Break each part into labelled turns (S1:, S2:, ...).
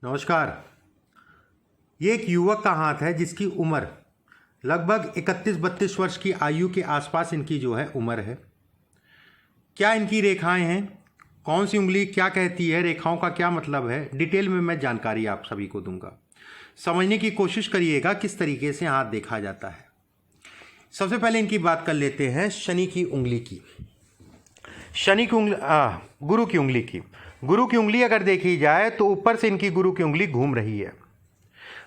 S1: नमस्कार। ये एक युवक का हाथ है जिसकी उम्र लगभग 31-32 वर्ष की आयु के आसपास इनकी जो है उम्र है। क्या इनकी रेखाएं हैं, कौन सी उंगली क्या कहती है, रेखाओं का क्या मतलब है, डिटेल में मैं जानकारी आप सभी को दूंगा। समझने की कोशिश करिएगा किस तरीके से हाथ देखा जाता है। सबसे पहले इनकी बात कर लेते हैं शनि की उंगली की। शनि की उंगली गुरु की उंगली की। गुरु की उंगली अगर देखी जाए तो ऊपर से इनकी गुरु की उंगली घूम रही है।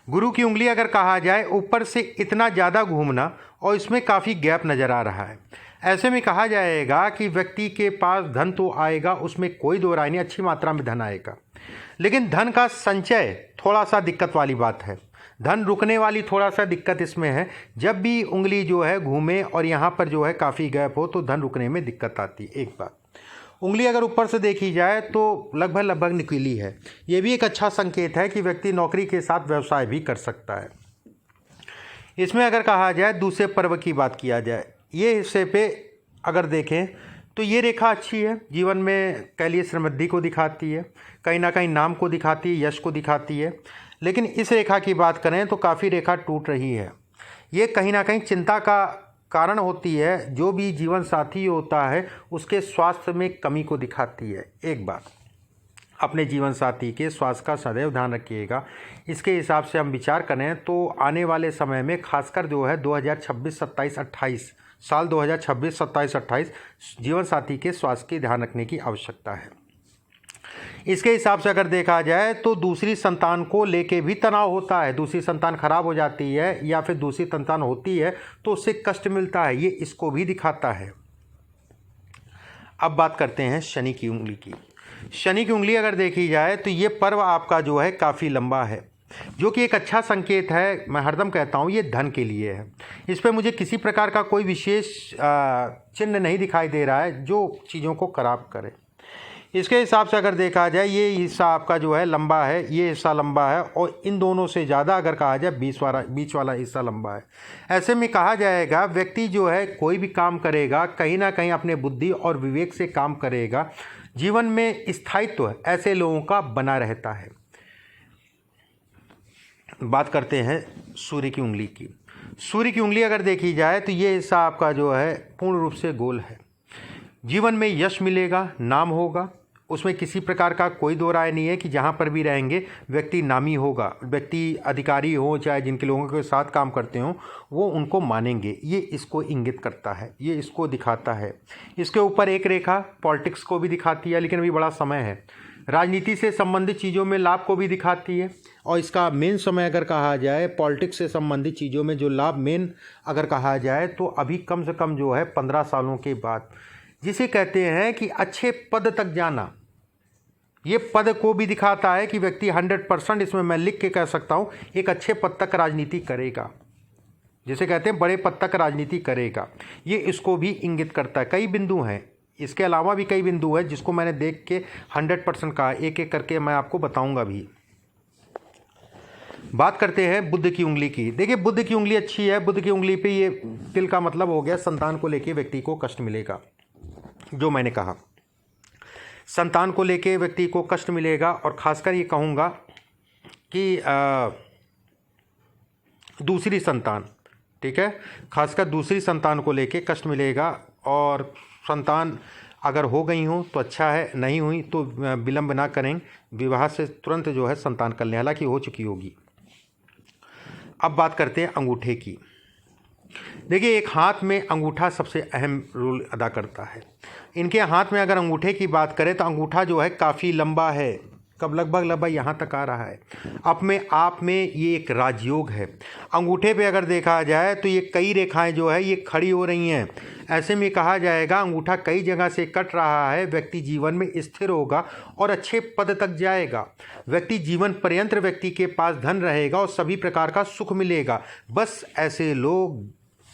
S1: गुरु की उंगली अगर कहा जाए ऊपर से इतना ज़्यादा घूमना और इसमें काफ़ी गैप नज़र आ रहा है। ऐसे में कहा जाएगा कि व्यक्ति के पास धन तो आएगा, उसमें कोई दो राय नहीं, अच्छी मात्रा में धन आएगा, लेकिन धन का संचय थोड़ा सा दिक्कत वाली बात है। धन रुकने वाली थोड़ा सा दिक्कत इसमें है। जब भी उंगली जो है घूमे और यहाँ पर जो है काफ़ी गैप हो तो धन रुकने में दिक्कत आती है। एक बात, उंगली अगर ऊपर से देखी जाए तो लगभग निकली है। ये भी एक अच्छा संकेत है कि व्यक्ति नौकरी के साथ व्यवसाय भी कर सकता है। इसमें अगर कहा जाए दूसरे पर्व की बात किया जाए, ये हिस्से पे अगर देखें तो ये रेखा अच्छी है, जीवन में कह लिए समृद्धि को दिखाती है, कहीं ना कहीं नाम को दिखाती है, यश को दिखाती है। लेकिन इस रेखा की बात करें तो काफ़ी रेखा टूट रही है। ये कहीं ना कहीं चिंता का कारण होती है। जो भी जीवन साथी होता है उसके स्वास्थ्य में कमी को दिखाती है। एक बात, अपने जीवन साथी के स्वास्थ्य का सदैव ध्यान रखिएगा। इसके हिसाब से हम विचार करें तो आने वाले समय में खासकर जो है 2026, 27, 28 साल 2026, 27, 28 जीवन साथी के स्वास्थ्य की ध्यान रखने की आवश्यकता है। इसके हिसाब से अगर देखा जाए तो दूसरी संतान को लेके भी तनाव होता है। दूसरी संतान खराब हो जाती है या फिर दूसरी संतान होती है तो उससे कष्ट मिलता है, ये इसको भी दिखाता है। अब बात करते हैं शनि की उंगली की। शनि की उंगली अगर देखी जाए तो ये पर्व आपका जो है काफ़ी लंबा है, जो कि एक अच्छा संकेत है। मैं हरदम कहता हूँ ये धन के लिए है। इस पर मुझे किसी प्रकार का कोई विशेष चिन्ह नहीं दिखाई दे रहा है जो चीज़ों को खराब करे। इसके हिसाब से अगर देखा जाए ये हिस्सा आपका जो है लंबा है, ये हिस्सा लंबा है और इन दोनों से ज़्यादा अगर कहा जाए बीच वाला हिस्सा लंबा है। ऐसे में कहा जाएगा व्यक्ति जो है कोई भी काम करेगा कहीं ना कहीं अपने बुद्धि और विवेक से काम करेगा। जीवन में स्थायित्व ऐसे लोगों का बना रहता है। बात करते हैं सूर्य की उंगली की। सूर्य की उंगली अगर देखी जाए तो ये हिस्सा आपका जो है पूर्ण रूप से गोल है। जीवन में यश मिलेगा, नाम होगा, उसमें किसी प्रकार का कोई दो राय नहीं है कि जहाँ पर भी रहेंगे व्यक्ति नामी होगा। व्यक्ति अधिकारी हो चाहे जिनके लोगों के साथ काम करते हों वो उनको मानेंगे। ये इसको इंगित करता है, ये इसको दिखाता है। इसके ऊपर एक रेखा पॉलिटिक्स को भी दिखाती है, लेकिन अभी बड़ा समय है। राजनीति से संबंधित चीज़ों में लाभ को भी दिखाती है और इसका मेन समय अगर कहा जाए पॉलिटिक्स से संबंधित चीज़ों में जो लाभ मेन अगर कहा जाए तो अभी कम से कम जो है 15 सालों के बाद, जिसे कहते हैं कि अच्छे पद तक जाना। ये पद को भी दिखाता है कि व्यक्ति 100% इसमें मैं लिख के कह सकता हूँ एक अच्छे पद तक राजनीति करेगा, जिसे कहते हैं बड़े पद तक राजनीति करेगा। ये इसको भी इंगित करता है। कई बिंदु हैं, इसके अलावा भी कई बिंदु हैं जिसको मैंने देख के 100% कहा, एक एक करके मैं आपको बताऊंगा भी। बात करते हैं बुध की उंगली की। देखिए बुध की उंगली अच्छी है। बुध की उंगली पे ये तिल का मतलब हो गया संतान को लेके व्यक्ति को कष्ट मिलेगा। जो मैंने कहा संतान को लेके व्यक्ति को कष्ट मिलेगा और ख़ासकर ये कहूँगा कि दूसरी संतान, ठीक है, खासकर दूसरी संतान को लेके कष्ट मिलेगा। और संतान अगर हो गई हो तो अच्छा है, नहीं हुई तो विलंब ना करें, विवाह से तुरंत जो है संतान कर लें, हालांकि हो चुकी होगी। अब बात करते हैं अंगूठे की। देखिए एक हाथ में अंगूठा सबसे अहम रोल अदा करता है। इनके हाथ में अगर अंगूठे की बात करें तो अंगूठा जो है काफ़ी लंबा है, कब लगभग यहाँ तक आ रहा है। अपने आप में ये एक राजयोग है। अंगूठे पे अगर देखा जाए तो ये कई रेखाएं जो है ये खड़ी हो रही हैं। ऐसे में कहा जाएगा अंगूठा कई जगह से कट रहा है। व्यक्ति जीवन में स्थिर होगा और अच्छे पद तक जाएगा। व्यक्ति जीवन पर्यंत व्यक्ति के पास धन रहेगा और सभी प्रकार का सुख मिलेगा। बस ऐसे लोग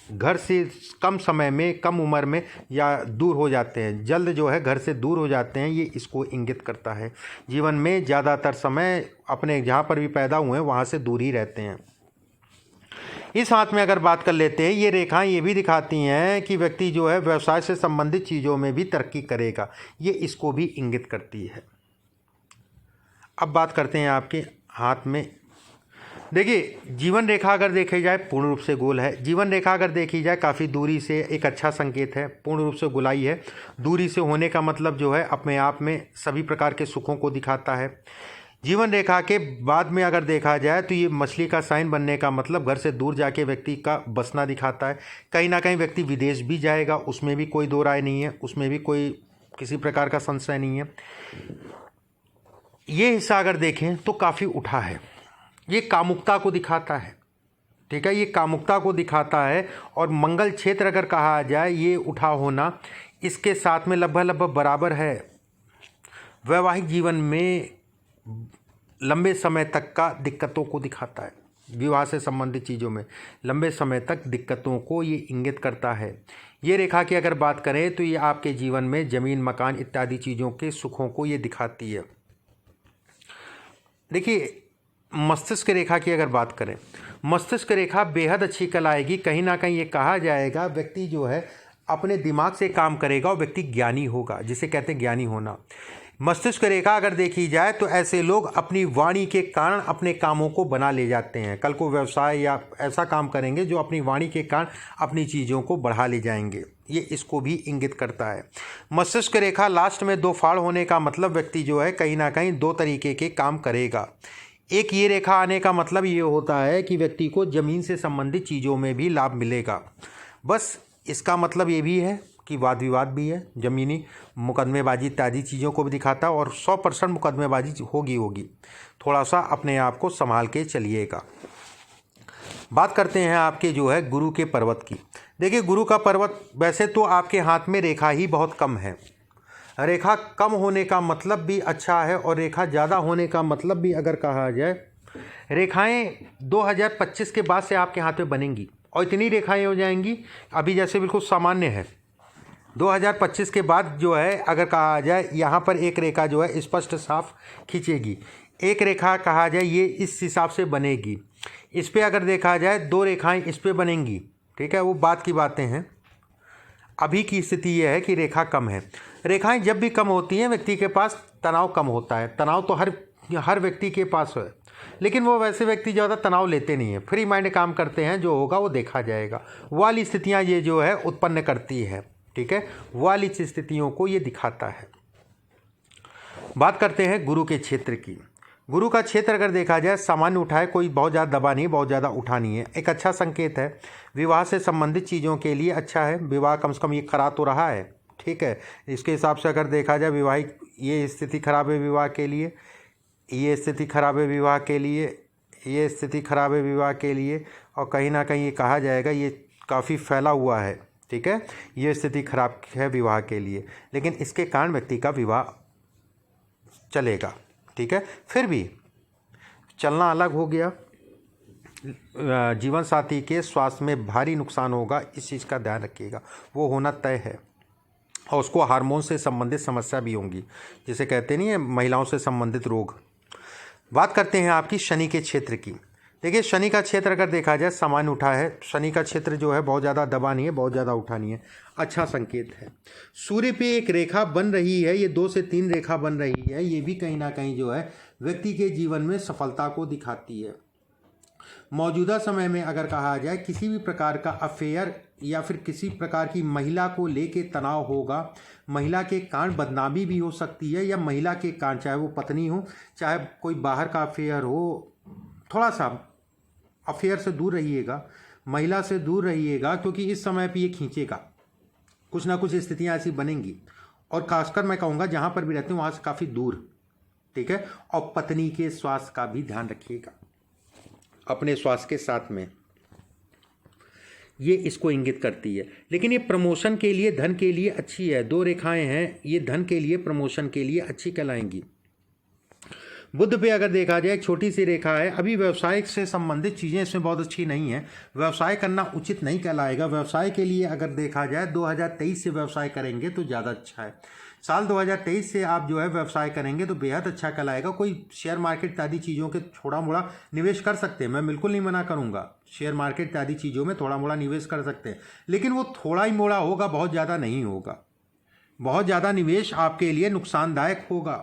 S1: घर से कम समय में, कम उम्र में या दूर हो जाते हैं, जल्द जो है घर से दूर हो जाते हैं। ये इसको इंगित करता है। जीवन में ज़्यादातर समय अपने जहाँ पर भी पैदा हुए हैं वहाँ से दूर ही रहते हैं। इस हाथ में अगर बात कर लेते हैं, ये रेखाएं ये भी दिखाती हैं कि व्यक्ति जो है व्यवसाय से संबंधित चीज़ों में भी तरक्की करेगा। ये इसको भी इंगित करती है। अब बात करते हैं आपके हाथ में, देखिए जीवन रेखा अगर देखी जाए पूर्ण रूप से गोल है। जीवन रेखा अगर देखी जाए काफ़ी दूरी से एक अच्छा संकेत है, पूर्ण रूप से गोलाई है। दूरी से होने का मतलब जो है अपने आप में सभी प्रकार के सुखों को दिखाता है। जीवन रेखा के बाद में अगर देखा जाए तो ये मछली का साइन बनने का मतलब घर से दूर जाके व्यक्ति का बसना दिखाता है। कहीं ना कहीं व्यक्ति विदेश भी जाएगा, उसमें भी कोई दो राय नहीं है, उसमें भी कोई किसी प्रकार का संशय नहीं है। ये हिस्सा अगर देखें तो काफ़ी उठा है, ये कामुकता को दिखाता है। ठीक है, ये कामुकता को दिखाता है। और मंगल क्षेत्र अगर कहा जाए ये उठा होना इसके साथ में लगभग बराबर है। वैवाहिक जीवन में लंबे समय तक का दिक्कतों को दिखाता है। विवाह से संबंधित चीज़ों में लंबे समय तक दिक्कतों को ये इंगित करता है। ये रेखा की अगर बात करें तो ये आपके जीवन में ज़मीन, मकान इत्यादि चीज़ों के सुखों को ये दिखाती है। देखिए मस्तिष्क रेखा की अगर बात करें, मस्तिष्क रेखा बेहद अच्छी कलाएगी। कहीं ना कहीं ये कहा जाएगा व्यक्ति जो है अपने दिमाग से काम करेगा और व्यक्ति ज्ञानी होगा, जिसे कहते हैं ज्ञानी होना। मस्तिष्क रेखा अगर देखी जाए तो ऐसे लोग अपनी वाणी के कारण अपने कामों को बना ले जाते हैं। कल को व्यवसाय या ऐसा काम करेंगे जो अपनी वाणी के कारण अपनी चीज़ों को बढ़ा ले जाएंगे, ये इसको भी इंगित करता है। मस्तिष्क रेखा लास्ट में दो फाड़ होने का मतलब व्यक्ति जो है कहीं ना कहीं दो तरीके के काम करेगा। एक ये रेखा आने का मतलब ये होता है कि व्यक्ति को ज़मीन से संबंधित चीज़ों में भी लाभ मिलेगा। बस इसका मतलब ये भी है कि वाद विवाद भी है, ज़मीनी मुकदमेबाजी इत्यादि चीज़ों को भी दिखाता है। और 100% मुकदमेबाजी होगी। थोड़ा सा अपने आप को संभाल के चलिएगा। बात करते हैं आपके जो है गुरु के पर्वत की। देखिए गुरु का पर्वत वैसे तो आपके हाथ में रेखा ही बहुत कम है। रेखा कम होने का मतलब भी अच्छा है और रेखा ज़्यादा होने का मतलब भी अगर कहा जाए, रेखाएं 2025 के बाद से आपके हाथ में बनेंगी और इतनी रेखाएं हो जाएंगी अभी जैसे बिल्कुल सामान्य है। 2025 के बाद जो है अगर कहा जाए यहाँ पर एक रेखा जो है स्पष्ट साफ खींचेगी, एक रेखा कहा जाए ये इस हिसाब से बनेगी। इस पर अगर देखा जाए दो रेखाएं इस पर बनेंगी। ठीक है, वो बात की बातें हैं। अभी की स्थिति यह है कि रेखा कम है। रेखाएं जब भी कम होती हैं व्यक्ति के पास तनाव कम होता है। तनाव तो हर व्यक्ति के पास है, लेकिन वो वैसे व्यक्ति ज़्यादा तनाव लेते नहीं हैं, फ्री माइंड काम करते हैं। जो होगा वो देखा जाएगा, वो वाली स्थितियाँ ये जो है उत्पन्न करती है। ठीक है, वो वाली स्थितियों को ये दिखाता है। बात करते हैं गुरु के क्षेत्र की। गुरु का क्षेत्र अगर देखा जाए सामान्य उठा है, कोई बहुत ज़्यादा दबा नहीं, बहुत ज़्यादा उठा नहीं है। एक अच्छा संकेत है, विवाह से संबंधित चीज़ों के लिए अच्छा है। विवाह कम से कम ये करा तो रहा है। ठीक है, इसके हिसाब से अगर देखा जाए विवाहिक ये स्थिति खराब है विवाह के लिए, ये स्थिति खराब है विवाह के लिए, ये स्थिति खराब है विवाह के लिए। और कहीं ना कहीं ये कहा जाएगा ये काफ़ी फैला हुआ है। ठीक है, ये स्थिति खराब है विवाह के लिए, लेकिन इसके कारण व्यक्ति का विवाह चलेगा। ठीक है, फिर भी चलना अलग हो गया। जीवन साथी के स्वास्थ्य में भारी नुकसान होगा, इस चीज़ का ध्यान रखिएगा, वो होना तय है। और उसको हार्मोन से संबंधित समस्या भी होंगी, जिसे कहते नहीं है महिलाओं से संबंधित रोग। बात करते हैं आपकी शनि के क्षेत्र की। देखिए शनि का क्षेत्र अगर देखा जाए सामान्य उठा है। शनि का क्षेत्र जो है बहुत ज़्यादा दबा नहीं है, बहुत ज़्यादा उठा नहीं है, अच्छा संकेत है। सूर्य पे एक रेखा बन रही है, ये 2 से 3 रेखा बन रही है, ये भी कहीं ना कहीं जो है व्यक्ति के जीवन में सफलता को दिखाती है। मौजूदा समय में अगर कहा जाए किसी भी प्रकार का अफेयर या फिर किसी प्रकार की महिला को लेके तनाव होगा, महिला के कारण बदनामी भी हो सकती है, या महिला के कारण चाहे वो पत्नी हो चाहे कोई बाहर का अफेयर हो, थोड़ा सा अफेयर से दूर रहिएगा, महिला से दूर रहिएगा, क्योंकि इस समय पे ये खींचेगा। कुछ ना कुछ स्थितियाँ ऐसी बनेंगी, और खासकर मैं कहूँगा जहाँ पर भी रहते हैं वहाँ से काफ़ी दूर। ठीक है, और पत्नी के स्वास्थ्य का भी ध्यान रखिएगा, अपने स्वास्थ्य के साथ में, ये इसको इंगित करती है। लेकिन ये प्रमोशन के लिए, धन के लिए अच्छी है। 2 रेखाएं हैं, ये धन के लिए, प्रमोशन के लिए अच्छी कहलाएंगी। बुध पे अगर देखा जाए एक छोटी सी रेखा है, अभी व्यवसाय से संबंधित चीज़ें इसमें बहुत अच्छी नहीं है, व्यवसाय करना उचित नहीं कहलाएगा। व्यवसाय के लिए अगर देखा जाए 2023 से व्यवसाय करेंगे तो ज़्यादा अच्छा है। साल 2023 से आप जो है व्यवसाय करेंगे तो बेहद अच्छा कहलाएगा। कोई शेयर मार्केट इत्यादि चीज़ों के थोड़ा मोड़ा निवेश कर सकते हैं, मैं बिल्कुल नहीं मना करूँगा, शेयर मार्केट इत्यादि चीज़ों में थोड़ा मोड़ा निवेश कर सकते हैं, लेकिन वो थोड़ा ही मोड़ा होगा, बहुत ज़्यादा नहीं होगा। बहुत ज़्यादा निवेश आपके लिए नुकसानदायक होगा।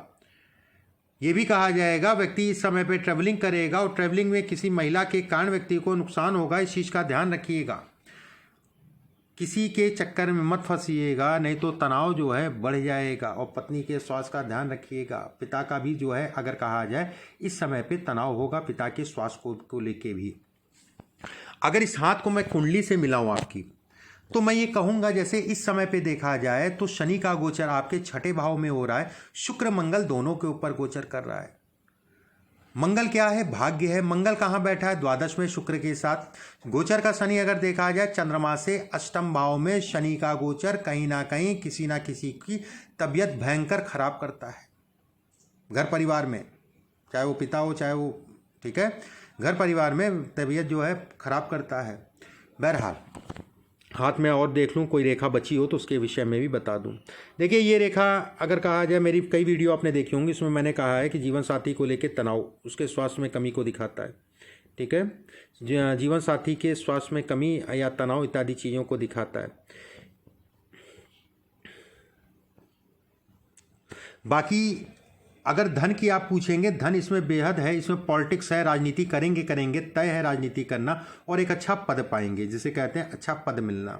S1: ये भी कहा जाएगा व्यक्ति इस समय पे ट्रैवलिंग करेगा और ट्रैवलिंग में किसी महिला के कारण व्यक्ति को नुकसान होगा, इस चीज़ का ध्यान रखिएगा। किसी के चक्कर में मत फंसिएगा, नहीं तो तनाव जो है बढ़ जाएगा। और पत्नी के स्वास्थ्य का ध्यान रखिएगा। पिता का भी जो है अगर कहा जाए इस समय पे तनाव होगा, पिता के स्वास्थ्य को लेके भी। अगर इस हाथ को मैं कुंडली से मिलाऊं आपकी, तो मैं ये कहूँगा जैसे इस समय पे देखा जाए तो शनि का गोचर आपके छठे भाव में हो रहा है, शुक्र मंगल दोनों के ऊपर गोचर कर रहा है। मंगल क्या है? भाग्य है। मंगल कहाँ बैठा है? द्वादश में शुक्र के साथ। गोचर का शनि अगर देखा जाए चंद्रमा से अष्टम भाव में शनि का गोचर कहीं ना कहीं किसी ना किसी की तबीयत भयंकर खराब करता है घर परिवार में, चाहे वो पिता हो चाहे वो, ठीक है, घर परिवार में तबीयत जो है खराब करता है। बहरहाल हाथ में और देख लूँ कोई रेखा बची हो तो उसके विषय में भी बता दूँ। देखिए ये रेखा अगर कहा जाए, मेरी कई वीडियो आपने देखी होंगी, इसमें मैंने कहा है कि जीवन साथी को लेकर तनाव उसके स्वास्थ्य में कमी को दिखाता है। ठीक है, जीवन साथी के स्वास्थ्य में कमी या तनाव इत्यादि चीज़ों को दिखाता है। बाकी अगर धन की आप पूछेंगे, धन इसमें बेहद है, इसमें पॉलिटिक्स है, राजनीति करेंगे, तय है राजनीति करना, और एक अच्छा पद पाएंगे, जिसे कहते हैं अच्छा पद मिलना।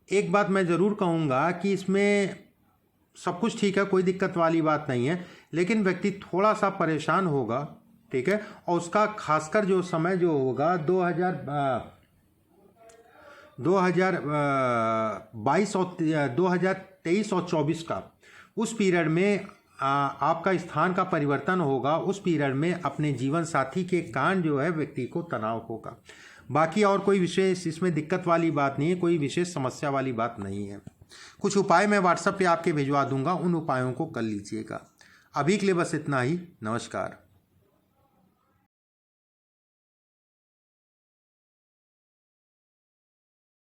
S1: एक बात मैं ज़रूर कहूँगा कि इसमें सब कुछ ठीक है, कोई दिक्कत वाली बात नहीं है, लेकिन व्यक्ति थोड़ा सा परेशान होगा, ठीक है, और उसका खासकर जो समय जो होगा 2022 और 2023 और 24 का, उस पीरियड में आपका स्थान का परिवर्तन होगा। उस पीरियड में अपने जीवन साथी के कारण जो है व्यक्ति को तनाव होगा। बाकी और कोई विशेष इसमें दिक्कत वाली बात नहीं है, कोई विशेष समस्या वाली बात नहीं है। कुछ उपाय मैं व्हाट्सएप पे आपके भिजवा दूंगा, उन उपायों को कर लीजिएगा। अभी के लिए बस इतना ही। नमस्कार।